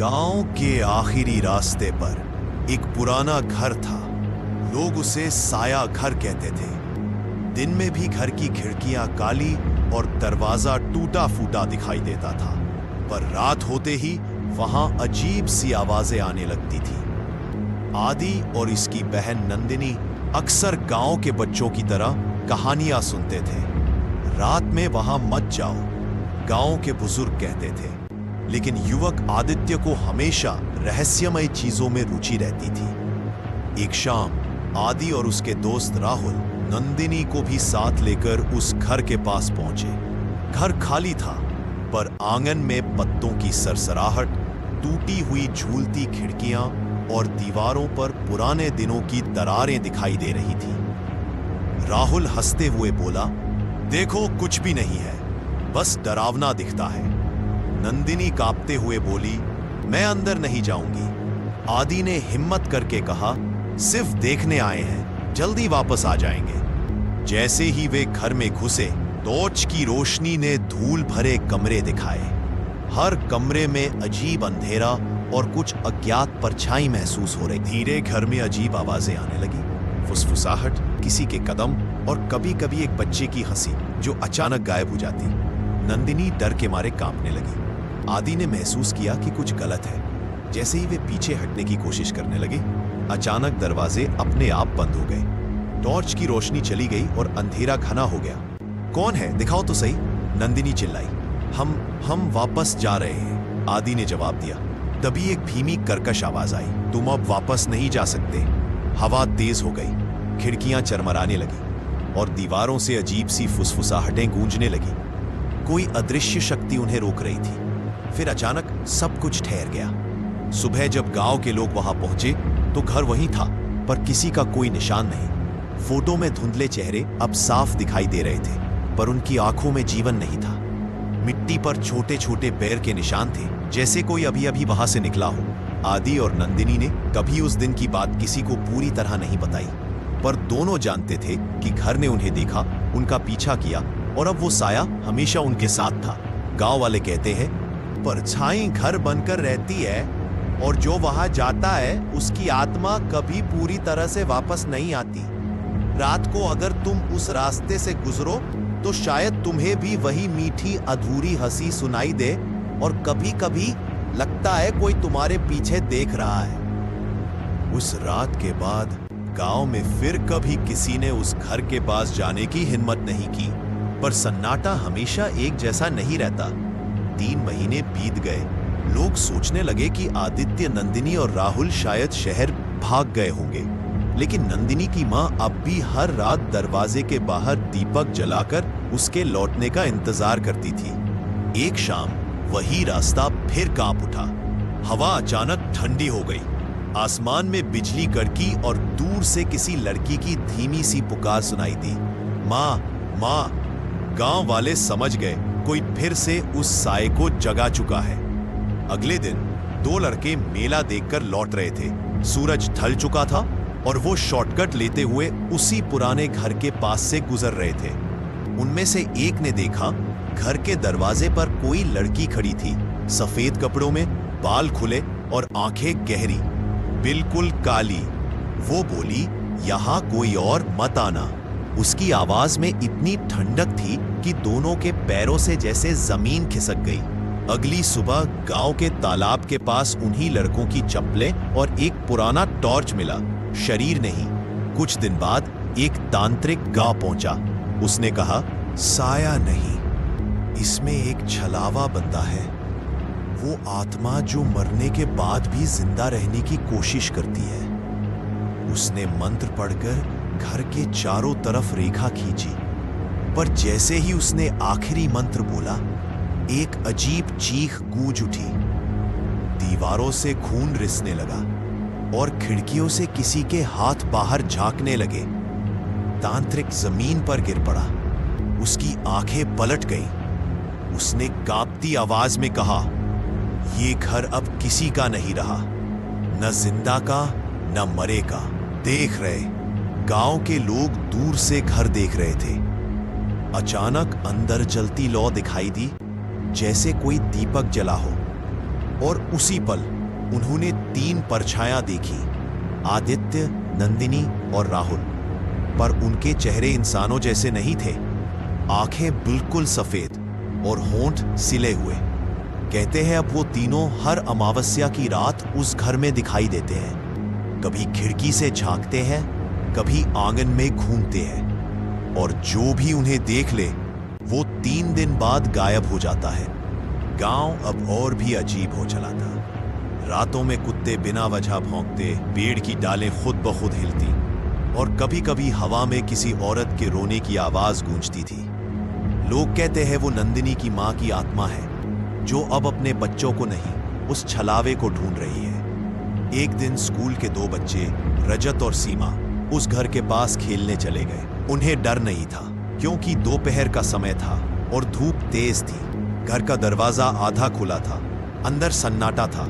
गांव के आखिरी रास्ते पर एक पुराना घर था। लोग उसे साया घर कहते थे। दिन में भी घर की खिड़कियां काली और दरवाजा टूटा फूटा दिखाई देता था, पर रात होते ही वहां अजीब सी आवाजें आने लगती थी। आदि और इसकी बहन नंदिनी अक्सर गांव के बच्चों की तरह कहानियां सुनते थे। रात में वहां मत जाओ, गांव के बुजुर्ग कहते थे। लेकिन युवक आदित्य को हमेशा रहस्यमय चीजों में रुचि रहती थी। एक शाम आदि और उसके दोस्त राहुल नंदिनी को भी साथ लेकर उस घर के पास पहुंचे। घर खाली था, पर आंगन में पत्तों की सरसराहट, टूटी हुई झूलती खिड़कियां और दीवारों पर पुराने दिनों की दरारें दिखाई दे रही थी। राहुल हंसते हुए बोला, देखो कुछ भी नहीं है, बस डरावना दिखता है। नंदिनी कांपते हुए बोली, मैं अंदर नहीं जाऊंगी। आदि ने हिम्मत करके कहा, सिर्फ देखने आए हैं, जल्दी वापस आ जाएंगे। जैसे ही वे घर में घुसे, टॉर्च की रोशनी ने धूल भरे कमरे दिखाए। हर कमरे में अजीब अंधेरा और कुछ अज्ञात परछाई महसूस हो रही। धीरे घर में अजीब आवाजें आने लगी, फुसफुसाहट, किसी के कदम और कभी कभी एक बच्चे की हंसी जो अचानक गायब हो जाती। नंदिनी डर के मारे कांपने लगी। आदि ने महसूस किया कि कुछ गलत है। जैसे ही वे पीछे हटने की कोशिश करने लगे, अचानक दरवाजे अपने आप बंद हो गए। टॉर्च की रोशनी चली गई और अंधेरा घना हो गया। कौन है, दिखाओ तो सही, नंदिनी चिल्लाई। हम वापस जा रहे हैं, आदि ने जवाब दिया। तभी एक धीमी कर्कश आवाज आई, तुम अब वापस नहीं जा सकते। हवा तेज हो गई, खिड़कियां चरमराने लगी और दीवारों से अजीब सी फुसफुसाहटें गूंजने लगी। कोई अदृश्य शक्ति उन्हें रोक रही थी। फिर अचानक सब कुछ ठहर गया। सुबह जब गांव के लोग वहां पहुंचे तो घर वहीं था, पर किसी का कोई निशान नहीं। फोटो में धुंधले चेहरे अब साफ दिखाई दे रहे थे, पर उनकी आंखों में जीवन नहीं था। मिट्टी पर छोटे छोटे पैर के निशान थे, जैसे कोई अभी अभी वहां से निकला हो। आदि और नंदिनी ने कभी उस दिन की बात किसी को पूरी तरह नहीं बताई, पर दोनों जानते थे कि घर ने उन्हें देखा, उनका पीछा किया और अब वो साया हमेशा उनके साथ था। गांव वाले कहते हैं, परछाई घर बनकर रहती है और जो वहां जाता है उसकी आत्मा कभी पूरी तरह से वापस नहीं आती। रात को अगर तुम उस रास्ते से गुजरो तो शायद तुम्हें भी वही मीठी अधूरी हंसी सुनाई दे और कभी कभी लगता है कोई तुम्हारे पीछे देख रहा है। उस रात के बाद गांव में फिर कभी किसी ने उस घर के पास जाने की हिम्मत नहीं की, पर सन्नाटा हमेशा एक जैसा नहीं रहता। 3 महीने बीत गए। लोग सोचने लगे कि आदित्य, नंदिनी और राहुल शायद शहर भाग गए होंगे, लेकिन नंदिनी की मां अब भी हर रात दरवाजे के बाहर दीपक जलाकर उसके लौटने का इंतजार करती थी। एक शाम वही रास्ता फिर कांप उठा। हवा अचानक ठंडी हो गई, आसमान में बिजली कड़की और दूर से किसी लड़की की धीमी सी पुकार सुनाई दी, मां मां। गांव वाले समझ गए कोई फिर से उस साए को जगा चुका है। अगले दिन 2 लड़के मेला देखकर लौट रहे थे। सूरज ढल चुका था और वो शॉर्टकट लेते हुए उसी पुराने घर के पास से गुजर रहे थे। उनमें से एक ने देखा, घर के दरवाजे पर कोई लड़की खड़ी थी, सफेद कपड़ों में, बाल खुले और आंखें गहरी, बिल्कुल काली। वो बोली, यहां कोई और मत आना। उसकी आवाज में इतनी ठंडक थी कि दोनों के पैरों से जैसे जमीन खिसक गई। अगली सुबह गांव के तालाब के पास उन्हीं लड़कों की चप्पलें और एक पुराना टॉर्च मिला, शरीर नहीं। कुछ दिन बाद एक तांत्रिक गांव पहुंचा। उसने कहा, साया नहीं, इसमें एक छलावा बंदा है, वो आत्मा जो मरने के बाद भी जिंदा रहने की कोशिश करती है। उसने मंत्र पढ़कर घर के चारों तरफ रेखा खींची, पर जैसे ही उसने आखिरी मंत्र बोला, एक अजीब चीख गूंज उठी। दीवारों से खून रिसने लगा और खिड़कियों से किसी के हाथ बाहर झांकने लगे। तांत्रिक जमीन पर गिर पड़ा, उसकी आंखें पलट गईं। उसने कांपती आवाज में कहा, ये घर अब किसी का नहीं रहा, न जिंदा का न मरे का। देख रहे, गांव के लोग दूर से घर देख रहे थे। अचानक अंदर जलती लौ दिखाई दी, जैसे कोई दीपक जला हो, और उसी पल उन्होंने 3 परछायां देखी, आदित्य, नंदिनी और राहुल। पर उनके चेहरे इंसानों जैसे नहीं थे। आंखें बिल्कुल सफेद और होंठ सिले हुए। कहते हैं अब वो तीनों हर अमावस्या की रात उस घर में दिखाई देते हैं। कभी खिड़की से झांकते हैं, कभी आंगन में घूमते हैं, और जो भी उन्हें देख ले वो 3 दिन बाद गायब हो जाता है। गांव अब और भी अजीब हो चला था। रातों में कुत्ते बिना वजह भौंकते, पेड़ की डालें खुद ब खुद हिलती, और कभी कभी हवा में किसी औरत के रोने की आवाज गूंजती थी। लोग कहते हैं वो नंदिनी की मां की आत्मा है, जो अब अपने बच्चों को नहीं, उस छलावे को ढूंढ रही है। एक दिन स्कूल के 2 बच्चे, रजत और सीमा, उस घर के पास खेलने चले गए। उन्हें डर नहीं था, क्योंकि दोपहर का समय था और धूप तेज थी। घर का दरवाजा आधा खुला था, अंदर सन्नाटा था,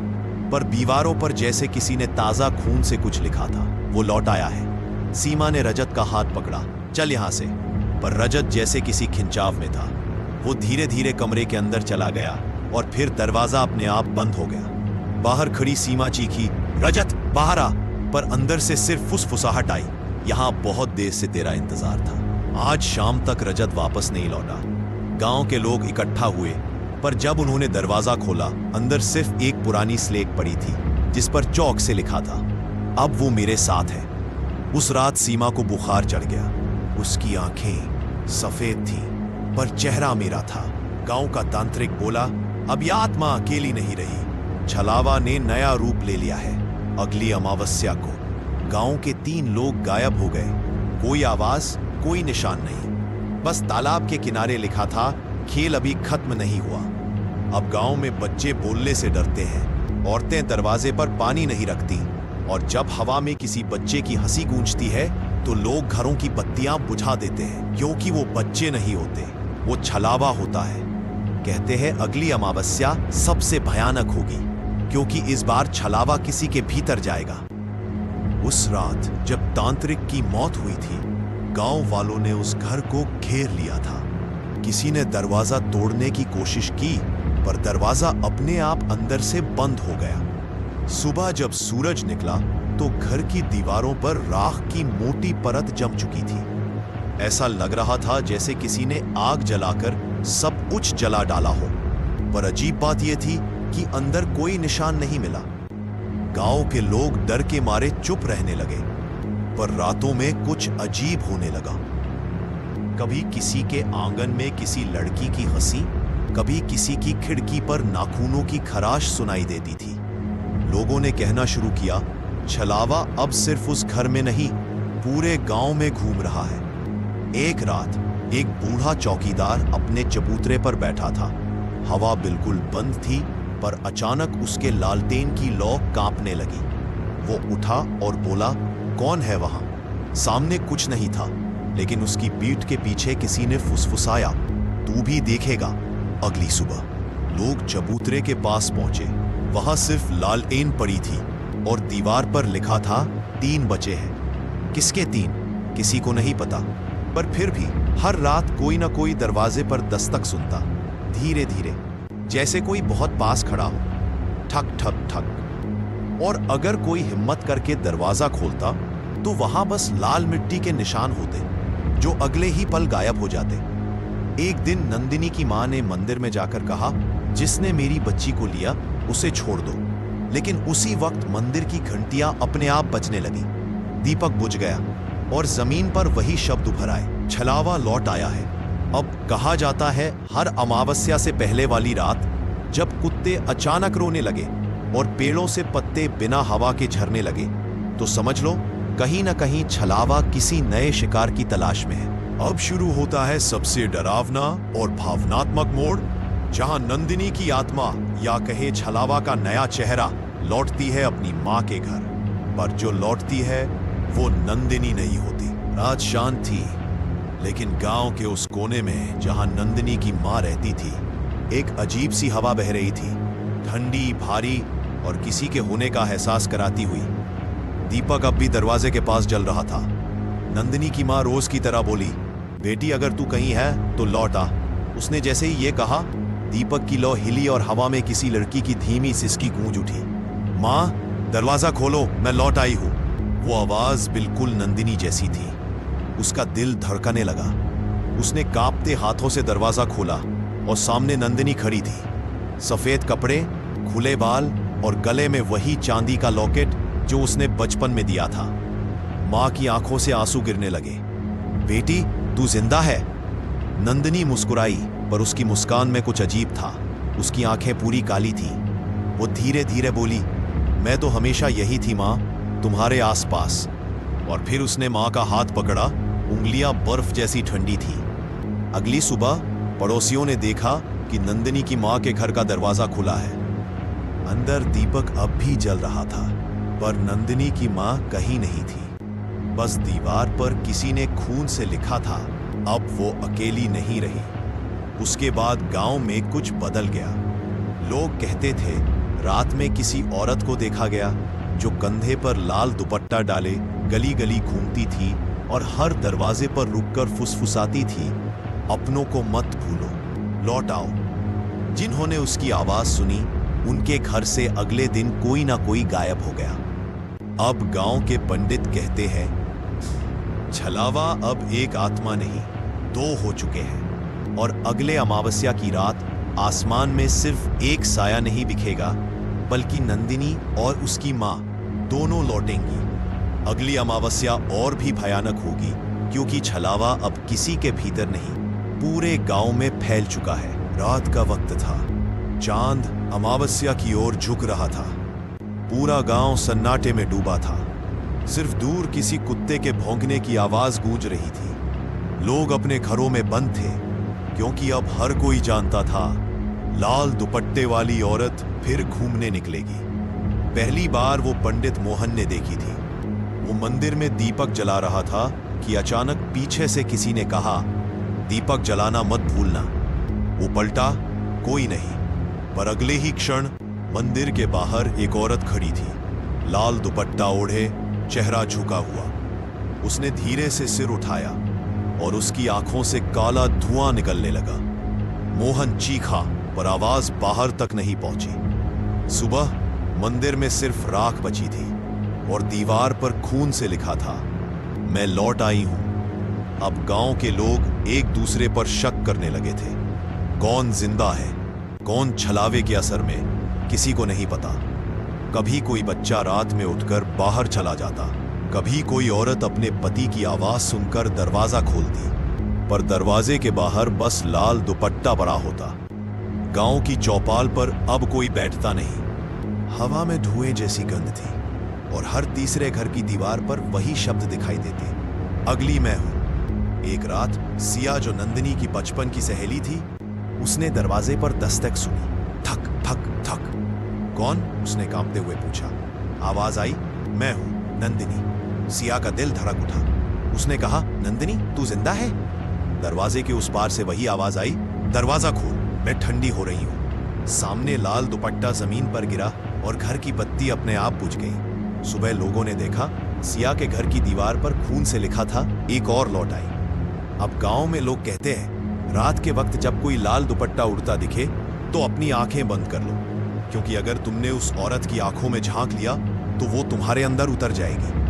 पर दीवारों पर जैसे किसी ने ताजा खून से कुछ लिखा था, वो लौट आया है। सीमा ने रजत का हाथ पकड़ा, चल यहां से। पर रजत जैसे किसी खिंचाव में था। वो धीरे धीरे कमरे के अंदर चला गया और फिर दरवाजा अपने आप बंद हो गया। बाहर खड़ी सीमा चीखी, रजत बाहर आ। पर अंदर से सिर्फ फुसफुसाहट आई, यहां बहुत देर से तेरा इंतजार था। आज शाम तक रजत वापस नहीं लौटा। गांव के लोग इकट्ठा हुए, पर जब उन्होंने दरवाजा खोला, अंदर सिर्फ एक पुरानी स्लेट पड़ी थी, जिस पर चौक से लिखा था, अब वो मेरे साथ है। उस रात सीमा को बुखार चढ़ गया। उसकी आंखें सफेद थीं, पर चेहरा मेरा था। गांव का तांत्रिक बोला, अब यह आत्मा अकेली नहीं रही, छलावा ने नया रूप ले लिया है। अगली अमावस्या को गांव के 3 लोग गायब हो गए। कोई आवाज, कोई निशान नहीं। बस तालाब के किनारे लिखा था, खेल अभी खत्म नहीं हुआ। अब गांव में बच्चे बोलने से डरते हैं, औरतें दरवाजे पर पानी नहीं रखती, और जब हवा में किसी बच्चे की हंसी गूंजती है तो लोग घरों की बत्तियां बुझा देते हैं, क्योंकि वो बच्चे नहीं होते, वो छलावा होता है। कहते हैं अगली अमावस्या सबसे भयानक होगी, क्योंकि इस बार छलावा किसी के भीतर जाएगा। उस रात जब तांत्रिक की मौत हुई थी, गांव वालों ने उस घर को घेर लिया था। किसी ने दरवाजा तोड़ने की कोशिश की, पर दरवाजा अपने आप अंदर से बंद हो गया। सुबह जब सूरज निकला तो घर की दीवारों पर राख की मोटी परत जम चुकी थी। ऐसा लग रहा था जैसे किसी ने आग जलाकर सब कुछ जला डाला हो। पर अजीब बात यह थी कि अंदर कोई निशान नहीं मिला। गांव के लोग डर के मारे चुप रहने लगे, पर रातों में कुछ अजीब होने लगा। कभी किसी के आंगन में किसी लड़की की हंसी, कभी किसी की खिड़की पर नाखूनों की खराश सुनाई देती थी। लोगों ने कहना शुरू किया, छलावा अब सिर्फ उस घर में नहीं, पूरे गांव में घूम रहा है। एक रात एक बूढ़ा चौकीदार अपने चबूतरे पर बैठा था। हवा बिल्कुल बंद थी, पर अचानक उसके लालटेन की लौ कांपने लगी। वो उठा और बोला, कौन है वहां? सामने कुछ नहीं था, लेकिन उसकी पीठ के पीछे किसी ने फुसफुसाया, तू भी देखेगा। अगली सुबह लोग चबूतरे के पास पहुंचे। वहां सिर्फ लालटेन पड़ी थी और दीवार पर लिखा था, 3 बचे हैं। किसके 3? किसी को नहीं पता, पर फिर भी हर रात कोई ना कोई दरवाजे पर दस्तक सुनता, धीरे धीरे, जैसे कोई बहुत पास खड़ा हो। ठक ठक ठक। और अगर कोई हिम्मत करके दरवाजा खोलता तो वहां बस लाल मिट्टी के निशान होते, जो अगले ही पल गायब हो जाते। एक दिन नंदिनी की मां ने मंदिर में जाकर कहा, जिसने मेरी बच्ची को लिया उसे छोड़ दो। लेकिन उसी वक्त मंदिर की घंटियां अपने आप बजने लगी। दीपक बुझ गया और जमीन पर वही शब्द उभर आए, छलावा लौट आया है। अब कहा जाता है हर अमावस्या से पहले वाली रात जब कुत्ते अचानक रोने लगे और पेड़ों से पत्ते बिना हवा के झरने लगे, तो समझ लो कहीं ना कहीं छलावा किसी नए शिकार की तलाश में है। अब शुरू होता है सबसे डरावना और भावनात्मक मोड़, जहां नंदिनी की आत्मा या कहे छलावा का नया चेहरा लौटती है अपनी मां के घर। पर जो लौटती है वो नंदिनी नहीं होती। रात शांत थी, लेकिन गांव के उस कोने में जहां नंदिनी की मां रहती थी, एक अजीब सी हवा बह रही थी, ठंडी, भारी और किसी के होने का एहसास कराती हुई। दीपक अब भी दरवाजे के पास जल रहा था। नंदिनी की मां रोज की तरह बोली, बेटी अगर तू कहीं है तो लौट आ। उसने जैसे ही ये कहा, दीपक की लौ हिली और हवा में किसी लड़की की धीमी सिसकी गूंज उठी। माँ, दरवाजा खोलो, मैं लौट आई हूं। वो आवाज बिल्कुल नंदिनी जैसी थी। उसका दिल धड़कने लगा। उसने कांपते हाथों से दरवाजा खोला और सामने नंदिनी खड़ी थी। सफेद कपड़े, खुले बाल और गले में वही चांदी का लॉकेट जो उसने बचपन में दिया था। मां की आंखों से आंसू गिरने लगे। बेटी, तू जिंदा है? नंदिनी मुस्कुराई, पर उसकी मुस्कान में कुछ अजीब था। उसकी आंखें पूरी काली थी। वो धीरे धीरे बोली, मैं तो हमेशा यही थी मां, तुम्हारे आसपास। और फिर उसने मां का हाथ पकड़ा। उंगलियां बर्फ जैसी ठंडी थी। अगली सुबह पड़ोसियों ने देखा कि नंदिनी की मां के घर का दरवाजा खुला है। अंदर दीपक अब भी जल रहा था, पर नंदिनी की मां कहीं नहीं थी। बस दीवार पर किसी ने खून से लिखा था, अब वो अकेली नहीं रही। उसके बाद गांव में कुछ बदल गया। लोग कहते थे रात में किसी औरत को देखा गया जो कंधे पर लाल दुपट्टा डाले गली गली घूमती थी और हर दरवाजे पर रुककर फुसफुसाती थी, अपनों को मत भूलो, लौट आओ। जिन्होंने उसकी आवाज सुनी, उनके घर से अगले दिन कोई ना कोई गायब हो गया। अब गांव के पंडित कहते हैं, छलावा अब एक आत्मा नहीं, दो हो चुके हैं। और अगले अमावस्या की रात आसमान में सिर्फ एक साया नहीं दिखेगा, बल्कि नंदिनी और उसकी मां दोनों लौटेंगी। अगली अमावस्या और भी भयानक होगी, क्योंकि छलावा अब किसी के भीतर नहीं, पूरे गांव में फैल चुका है। रात का वक्त था। चांद अमावस्या की ओर झुक रहा था। पूरा गांव सन्नाटे में डूबा था। सिर्फ दूर किसी कुत्ते के भौंकने की आवाज गूंज रही थी। लोग अपने घरों में बंद थे, क्योंकि अब हर कोई जानता था लाल दुपट्टे वाली औरत फिर घूमने निकलेगी। पहली बार वो पंडित मोहन ने देखी थी। वो मंदिर में दीपक जला रहा था कि अचानक पीछे से किसी ने कहा, दीपक जलाना मत भूलना। वो पलटा, कोई नहीं। पर अगले ही क्षण मंदिर के बाहर एक औरत खड़ी थी, लाल दुपट्टा ओढ़े, चेहरा झुका हुआ। उसने धीरे से सिर उठाया और उसकी आंखों से काला धुआं निकलने लगा। मोहन चीखा, पर आवाज बाहर तक नहीं पहुंची। सुबह मंदिर में सिर्फ राख बची थी और दीवार पर खून से लिखा था, मैं लौट आई हूं। अब गांव के लोग एक दूसरे पर शक करने लगे थे। कौन जिंदा है, कौन छलावे के असर में, किसी को नहीं पता। कभी कोई बच्चा रात में उठकर बाहर चला जाता, कभी कोई औरत अपने पति की आवाज सुनकर दरवाजा खोलती, पर दरवाजे के बाहर बस लाल दुपट्टा पड़ा होता। गांव की चौपाल पर अब कोई बैठता नहीं। हवा में धुएं जैसी गंध थी और हर तीसरे घर की दीवार पर वही शब्द दिखाई देते, अगली मैं हूं। एक रात सिया, जो नंदिनी की बचपन की सहेली थी, उसने दरवाजे पर दस्तक सुनी। थक थक थक। कौन? उसने कांपते हुए पूछा। आवाज आई, मैं हूं, नंदिनी। सिया का दिल धड़क उठा। उसने कहा, नंदिनी, तू जिंदा है? दरवाजे के उस पार से वही आवाज आई, दरवाजा खोल, मैं ठंडी हो रही हूं। सामने लाल दुपट्टा जमीन पर गिरा और घर की बत्ती अपने आप बुझ गई। सुबह लोगों ने देखा, सिया के घर की दीवार पर खून से लिखा था, एक और लौट आई। अब गांव में लोग कहते हैं, रात के वक्त जब कोई लाल दुपट्टा उड़ता दिखे तो अपनी आंखें बंद कर लो, क्योंकि अगर तुमने उस औरत की आंखों में झांक लिया तो वो तुम्हारे अंदर उतर जाएगी।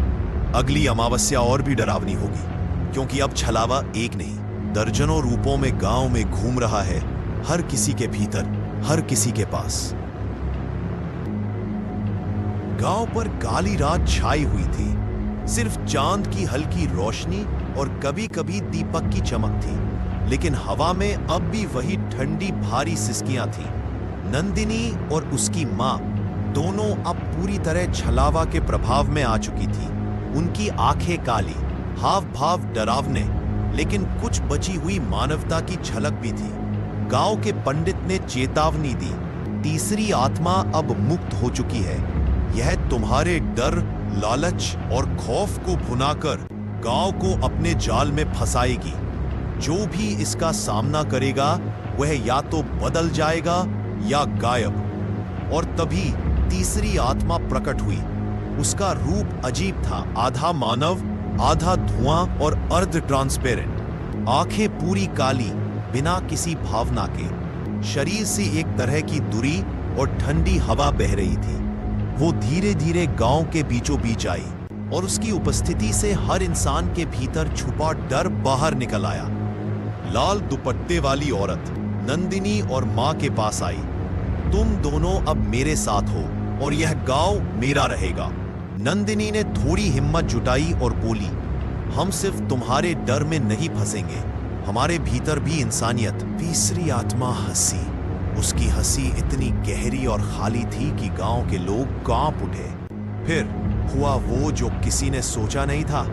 अगली अमावस्या और भी डरावनी होगी, क्योंकि अब छलावा एक नहीं, दर्जनों रूपों में गांव में घूम रहा है, हर किसी के भीतर, हर किसी के पास। गांव पर काली रात छाई हुई थी। सिर्फ चांद की हल्की रोशनी और कभी कभी दीपक की चमक थी, लेकिन हवा में अब भी वही ठंडी भारी सिसकियां थी। नंदिनी और उसकी मां दोनों अब पूरी तरह छलावा के प्रभाव में आ चुकी थी। उनकी आंखें काली, हाव भाव डरावने, लेकिन कुछ बची हुई मानवता की झलक भी थी। गांव के पंडित ने चेतावनी दी, तीसरी आत्मा अब मुक्त हो चुकी है। यह तुम्हारे डर, लालच और खौफ को भुनाकर गांव को अपने जाल में फंसाएगी। जो भी इसका सामना करेगा वह या तो बदल जाएगा या गायब। और तभी तीसरी आत्मा प्रकट हुई। उसका रूप अजीब था, आधा मानव, आधा धुआं और अर्ध ट्रांसपेरेंट। आंखें पूरी काली, बिना किसी भावना के। शरीर से एक तरह की दुरी और ठंडी हवा बह रही थी। वो धीरे धीरे गांव के बीचों बीच आई और उसकी उपस्थिति से हर इंसान के भीतर छुपा डर बाहर निकल आया। लाल दुपट्टे वाली औरत नंदिनी और मां के पास आई। तुम दोनों अब मेरे साथ हो और यह गांव मेरा रहेगा। नंदिनी ने थोड़ी हिम्मत जुटाई और बोली, हम सिर्फ तुम्हारे डर में नहीं फंसेंगे, हमारे भीतर भी इंसानियत। तीसरी आत्मा हंसी। उसकी हंसी इतनी गहरी और खाली थी कि गांव के लोग कांप उठे। फिर हुआ वो जो किसी ने सोचा नहीं था।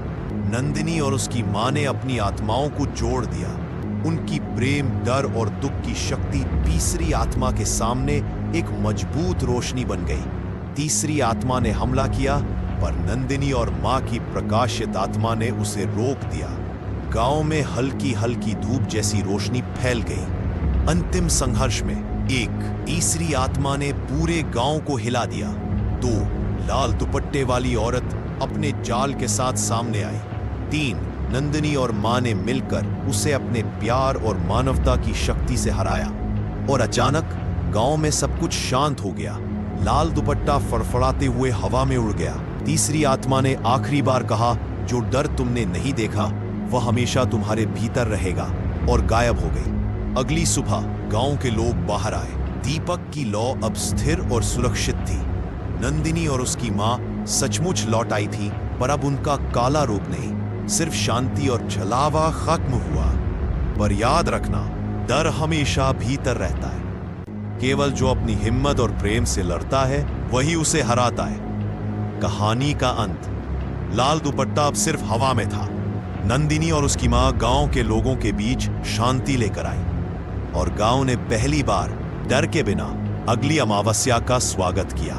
नंदिनी और उसकी मां ने अपनी आत्माओं को जोड़ दिया। उनकी प्रेम, डर और दुख की शक्ति तीसरी आत्मा के सामने एक मजबूत रोशनी बन गई। तीसरी आत्मा ने हमला किया, पर नंदिनी और मां की प्रकाशित आत्मा ने उसे रोक दिया। गांव में हल्की हल्की धूप जैसी रोशनी फैल गई। अंतिम संघर्ष में एक तीसरी आत्मा ने पूरे गांव को हिला दिया। दो लाल दुपट्टे वाली औरत अपने जाल के साथ सामने आई। तीन नंदिनी और मां ने मिलकर उसे अपने प्यार और मानवता की शक्ति से हराया। और अचानक गांव में सब कुछ शांत हो गया। लाल दुपट्टा फड़फड़ाते हुए हवा में उड़ गया। तीसरी आत्मा ने आखिरी बार कहा, जो डर तुमने नहीं देखा वह हमेशा तुम्हारे भीतर रहेगा, और गायब हो गई। अगली सुबह गांव के लोग बाहर आए। दीपक की लौ अब स्थिर और सुरक्षित थी। नंदिनी और उसकी मां सचमुच लौट आई थी, पर अब उनका काला रूप नहीं, सिर्फ शांति और छलावा खत्म हुआ। पर याद रखना, डर हमेशा भीतर रहता है। केवल जो अपनी हिम्मत और प्रेम से लड़ता है वही उसे हराता है। कहानी का अंत। लाल दुपट्टा अब सिर्फ हवा में था। नंदिनी और उसकी मां गांव के लोगों के बीच शांति लेकर आई, और गांव ने पहली बार डर के बिना अगली अमावस्या का स्वागत किया।